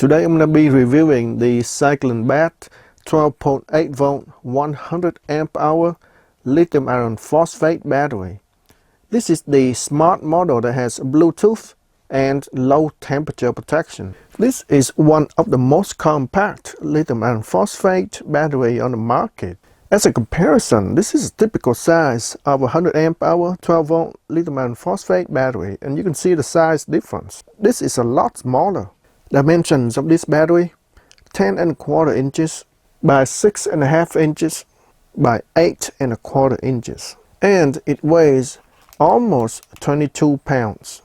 Today I'm going to be reviewing the CyclenBatt 12.8 volt 100 amp hour lithium iron phosphate battery. This is the smart model that has Bluetooth and low temperature protection. This is one of the most compact lithium iron phosphate battery on the market. As a comparison, this is a typical size of a 100 amp hour 12 volt lithium iron phosphate battery, and you can see the size difference. This is a lot smaller. Dimensions of this battery: 10¼ inches by 6½ inches by 8¼ inches, and it weighs almost 22 pounds.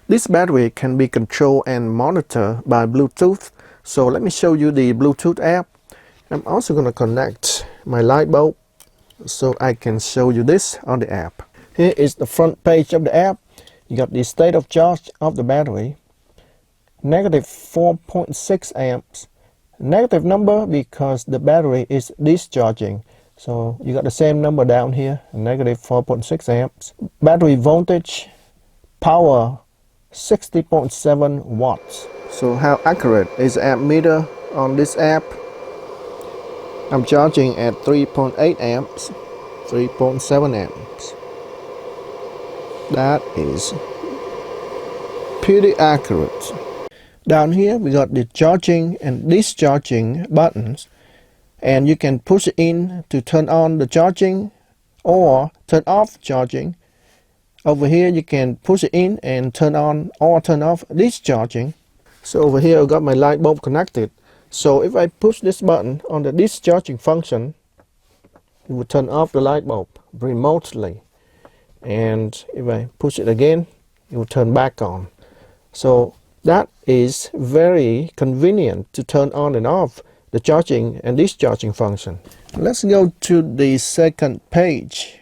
This battery can be controlled and monitored by Bluetooth, so let me show you the Bluetooth app. I'm also going to connect my light bulb so I can show you this on the app. Here is the front page of the app. You got the state of charge of the battery. Negative 4.6 amps. Negative number because the battery is discharging. So you got the same number down here, negative 4.6 amps. Battery voltage, power 60.7 watts. So how accurate is the amp meter on this app? I'm charging at 3.8 amps, 3.7 amps. That is pretty accurate. Down here we got the charging and discharging buttons, and you can push it in to turn on the charging or turn off charging. Over here you can push it in and turn on or turn off discharging. So over here I got my light bulb connected. So if I push this button on the discharging function, it will turn off the light bulb remotely. And if I push it again, it will turn back on. So that is very convenient to turn on and off the charging and discharging function. Let's go to the second page.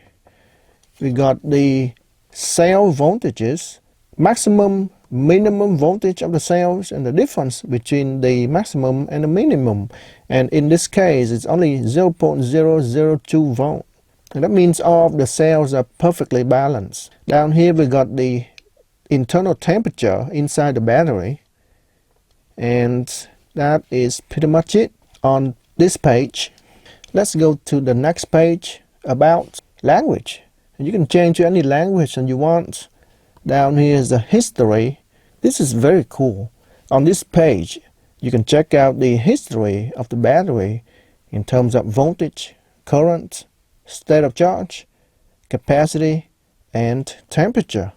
We got the cell voltages, maximum, minimum voltage of the cells, and the difference between the maximum and the minimum. And in this case, it's only 0.002 volt. And that means all of the cells are perfectly balanced. Down here we got the internal temperature inside the battery, and that is pretty much it on this page. Let's go to the next page, about language. And you can change to any language that you want. Down here is the history. This is very cool. On this page you can check out the history of the battery in terms of voltage, current, state of charge, capacity, and temperature.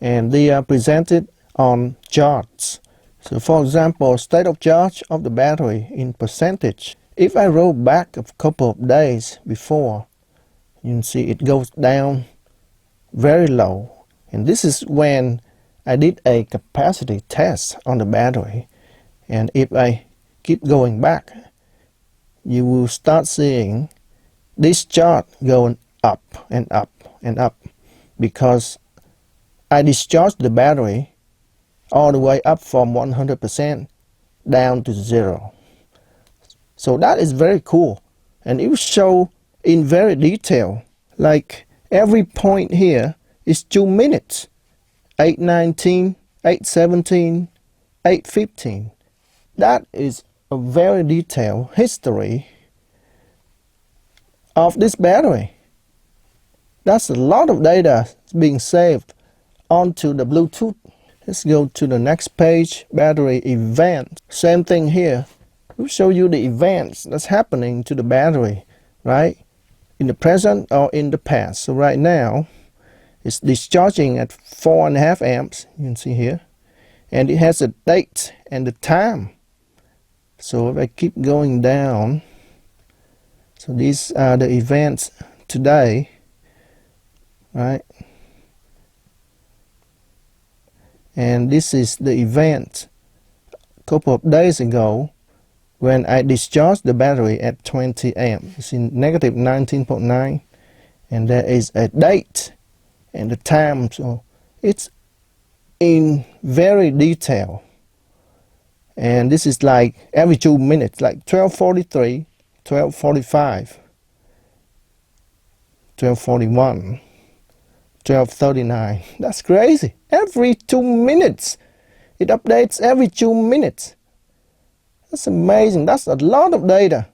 And they are presented on charts. So for example, state of charge of the battery in percentage. If I roll back a couple of days before, you can see it goes down very low. And this is when I did a capacity test on the battery. And if I keep going back, you will start seeing this chart going up and up and up, because I discharged the battery all the way up from 100% down to 0. So that is very cool, and it will show in very detail. Like every point here is 2 minutes. 8:19, 8:17, 8:15. That is a very detailed history of this battery. That's a lot of data being saved onto the Bluetooth. Let's go to the next page, battery event. Same thing here. We'll show you the events that's happening to the battery, right? In the present or in the past. So right now, it's discharging at 4½ amps, you can see here. And it has a date and the time. So if I keep going down, so these are the events today, right? And this is the event a couple of days ago when I discharged the battery at 20 amps. You see negative 19.9, and there is a date and the time. So it's in very detail. And this is like every 2 minutes, like 12:43, 12:45, 12:41. 12:39. That's crazy. Every 2 minutes It updates every 2 minutes. That's amazing. That's a lot of data.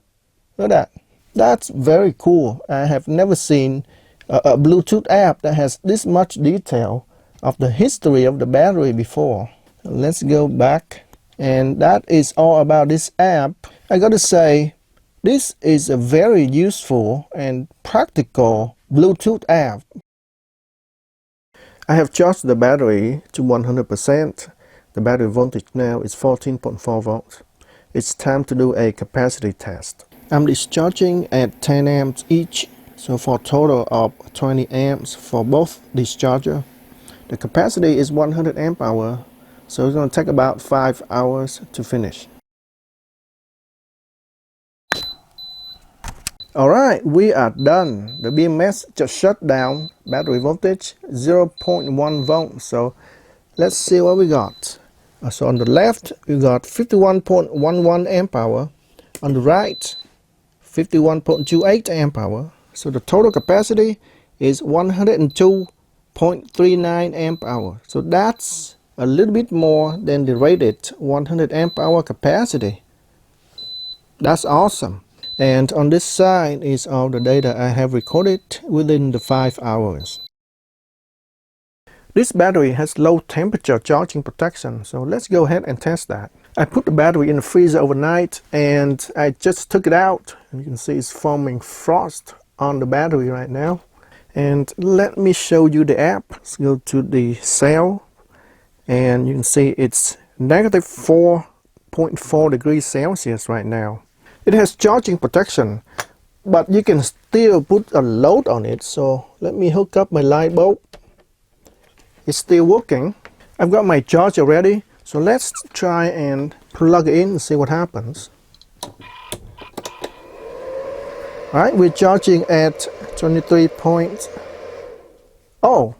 Look at that. That's very cool. I have never seen a Bluetooth app that has this much detail of the history of the battery before. Let's go back. And that is all about this app. I gotta say, this is a very useful and practical Bluetooth app. I have charged the battery to 100%. The battery voltage now is 14.4 volts. It's time to do a capacity test. I'm discharging at 10 amps each, so for a total of 20 amps for both discharger. The capacity is 100 amp hour, so it's going to take about 5 hours to finish. Alright, we are done. The BMS just shut down. Battery voltage 0.1 volts. So let's see what we got. So on the left, we got 51.11 amp hour. On the right, 51.28 amp hour. So the total capacity is 102.39 amp hour. So that's a little bit more than the rated 100 amp hour capacity. That's awesome. And on this side is all the data I have recorded within the 5 hours. This battery has low temperature charging protection, so let's go ahead and test that. I put the battery in the freezer overnight and I just took it out. And you can see it's forming frost on the battery right now. And let me show you the app. Let's go to the cell and you can see it's negative 4.4 degrees Celsius right now. It has charging protection, but you can still put a load on it. So let me hook up my light bulb. It's still working. I've got my charger ready. So let's try and plug it in and see what happens. Alright, we're charging at 23 points. Oh,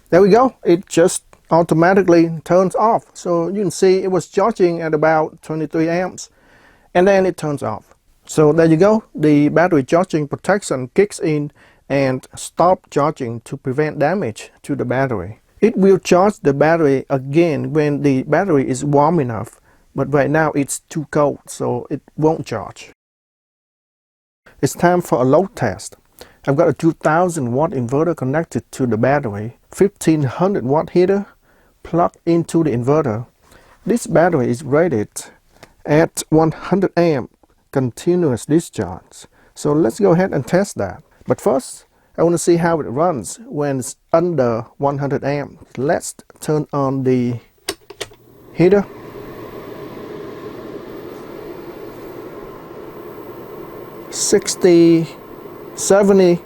there we go. It just automatically turns off. So you can see it was charging at about 23 amps and then it turns off. So there you go. The battery charging protection kicks in and stops charging to prevent damage to the battery. It will charge the battery again when the battery is warm enough, but right now it's too cold, so it won't charge. It's time for a load test. I've got a 2000 watt inverter connected to the battery, 1500 watt heater plugged into the inverter. This battery is rated at 100 amp continuous discharge. So let's go ahead and test that. But first, I want to see how it runs when it's under 100 amp. Let's turn on the heater. 60, 70,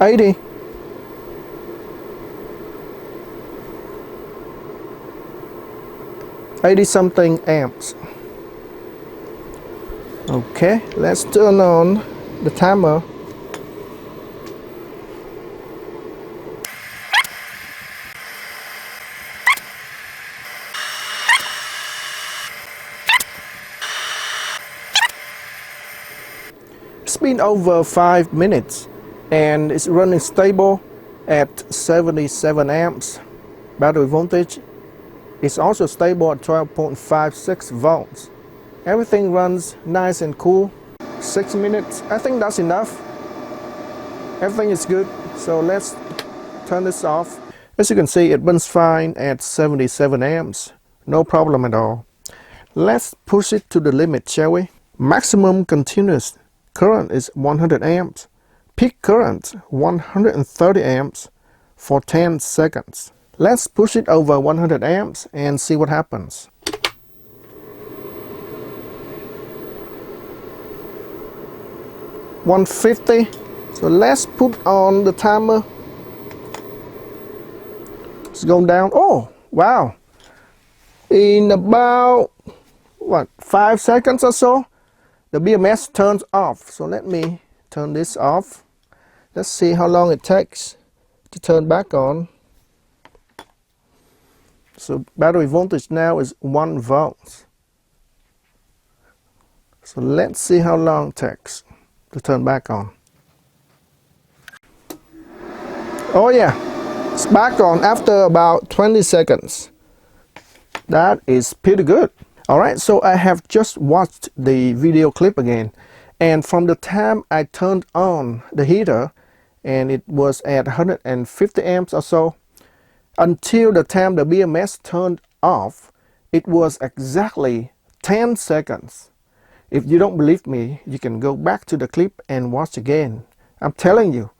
80. Something amps. Okay, let's turn on the timer. It's been over 5 minutes and it's running stable at 77 amps. Battery voltage is also stable at 12.56 volts. Everything runs nice and cool. 6 minutes, I think that's enough. Everything is good, so let's turn this off. As you can see, it runs fine at 77 amps. No problem at all. Let's push it to the limit, shall we? Maximum continuous current is 100 amps. Peak current 130 amps for 10 seconds. Let's push it over 100 amps and see what happens. 150. So let's put on the timer. It's going down. Oh, wow. In about, 5 seconds or so, the BMS turns off. So let me turn this off. Let's see how long it takes to turn back on. So battery voltage now is 1 volt. So let's see how long it takes to turn back on. Oh yeah, it's back on after about 20 seconds. That is pretty good. Alright, so I have just watched the video clip again, and from the time I turned on the heater and it was at 150 amps or so until the time the BMS turned off, it was exactly 10 seconds. If you don't believe me, you can go back to the clip and watch again. I'm telling you,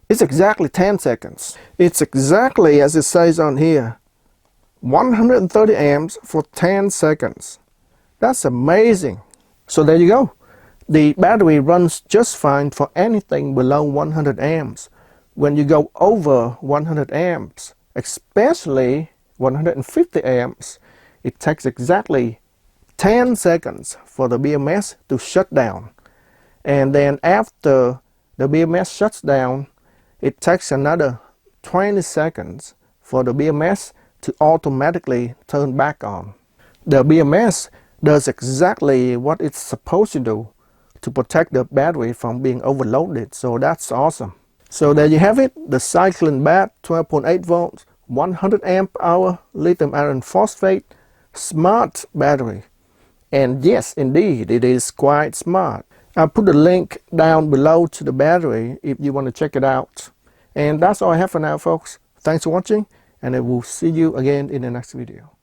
it's exactly 10 seconds. It's exactly as it says on here, 130 amps for 10 seconds. That's amazing. So there you go. The battery runs just fine for anything below 100 amps. When you go over 100 amps, especially 150 amps, it takes exactly 10 seconds for the BMS to shut down. And then after the BMS shuts down, it takes another 20 seconds for the BMS to automatically turn back on. The BMS does exactly what it's supposed to do to protect the battery from being overloaded. So that's awesome. So there you have it, the CyclenBatt 12.8 volts, 100 amp hour lithium iron phosphate smart battery. And yes, indeed, it is quite smart. I'll put the link down below to the battery if you want to check it out. And that's all I have for now, folks. Thanks for watching, and I will see you again in the next video.